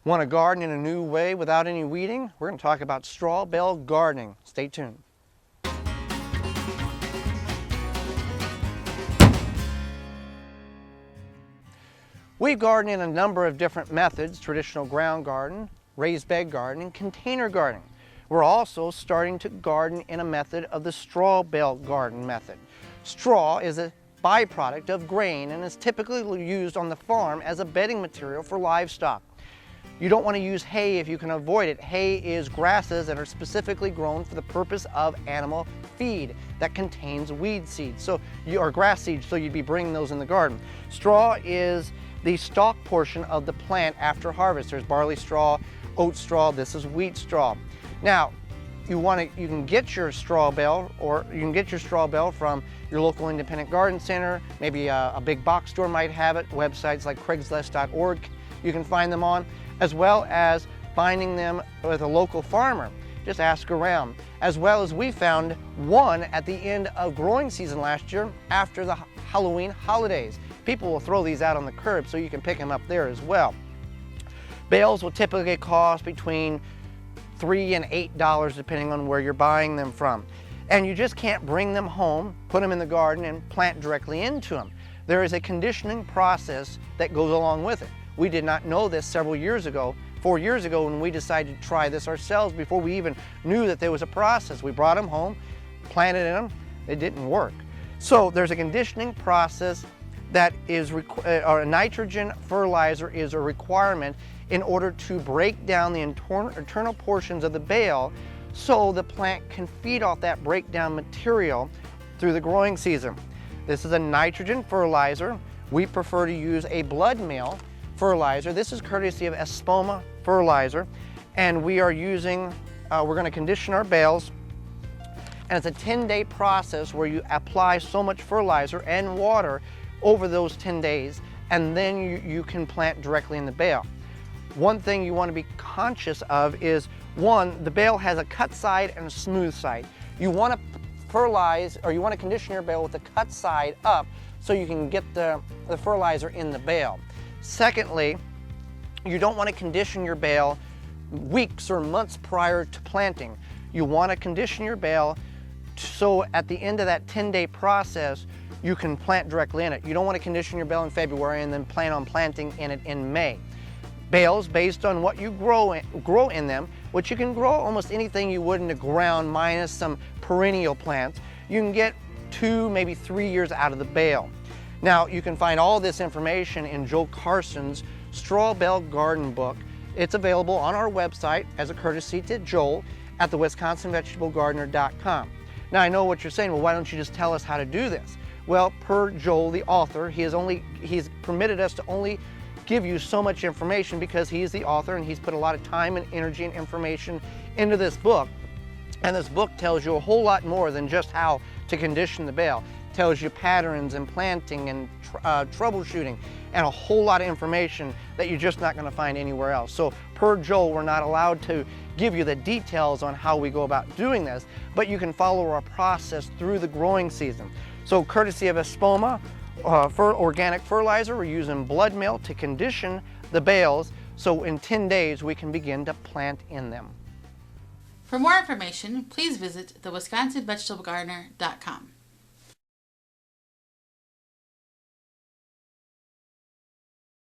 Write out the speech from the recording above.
Want to garden in a new way without any weeding? We're going to talk about straw bale gardening. Stay tuned. We garden in a number of different methods: traditional ground garden, raised bed gardening, container gardening. We're also starting to garden in a method of the straw bale garden method. Straw is a byproduct of grain and is typically used on the farm as a bedding material for livestock. You don't want to use hay if you can avoid it. Hay is grasses that are specifically grown for the purpose of animal feed that contains weed seeds, or grass seeds, so you'd be bringing those in the garden. Straw is the stalk portion of the plant after harvest. There's barley straw, oat straw, this is wheat straw. Now, you can get your straw bale, or you can get your straw bale from your local independent garden center. Maybe a big box store might have it. Websites like Craigslist.org you can find them on, as well as finding them with a local farmer. Just ask around. As well as we found one at the end of growing season last year after the Halloween holidays. People will throw these out on the curb, so you can pick them up there as well. Bales will typically cost between $3 and $8 depending on where you're buying them from. And you just can't bring them home, put them in the garden, and plant directly into them. There is a conditioning process that goes along with it. We did not know this several years ago, 4 years ago, when we decided to try this ourselves before we even knew that there was a process. We brought them home, planted in them, it didn't work. So there's a conditioning process that is, or a nitrogen fertilizer is a requirement in order to break down the internal portions of the bale so the plant can feed off that breakdown material through the growing season. This is a nitrogen fertilizer. We prefer to use a blood meal fertilizer. This is courtesy of Espoma Fertilizer, and we are using, we're going to condition our bales, and it's a 10-day process where you apply so much fertilizer and water over those 10 days, and then you can plant directly in the bale. One thing you want to be conscious of is, one, the bale has a cut side and a smooth side. You want to fertilize, or you want to condition your bale with the cut side up so you can get the fertilizer in the bale. Secondly, you don't want to condition your bale weeks or months prior to planting. You want to condition your bale so at the end of that 10-day process, you can plant directly in it. You don't want to condition your bale in February and then plan on planting in it in May. Bales, based on what you grow in them, which you can grow almost anything you would in the ground minus some perennial plants, you can get 2, maybe 3 years out of the bale. Now, you can find all this information in Joel Carson's Straw Bale Garden book. It's available on our website as a courtesy to Joel at the WisconsinVegetableGardener.com. Now, I know what you're saying, well, why don't you just tell us how to do this? Well, per Joel, the author, he's permitted us to only give you so much information because he's the author and he's put a lot of time and energy and information into this book. And this book tells you a whole lot more than just how to condition the bale. It tells you patterns and planting and troubleshooting and a whole lot of information that you're just not going to find anywhere else. So per Joel, we're not allowed to give you the details on how we go about doing this, but you can follow our process through the growing season. So courtesy of Espoma for organic fertilizer, we're using blood meal to condition the bales so in 10 days we can begin to plant in them. For more information, please visit the WisconsinVegetableGardener.com.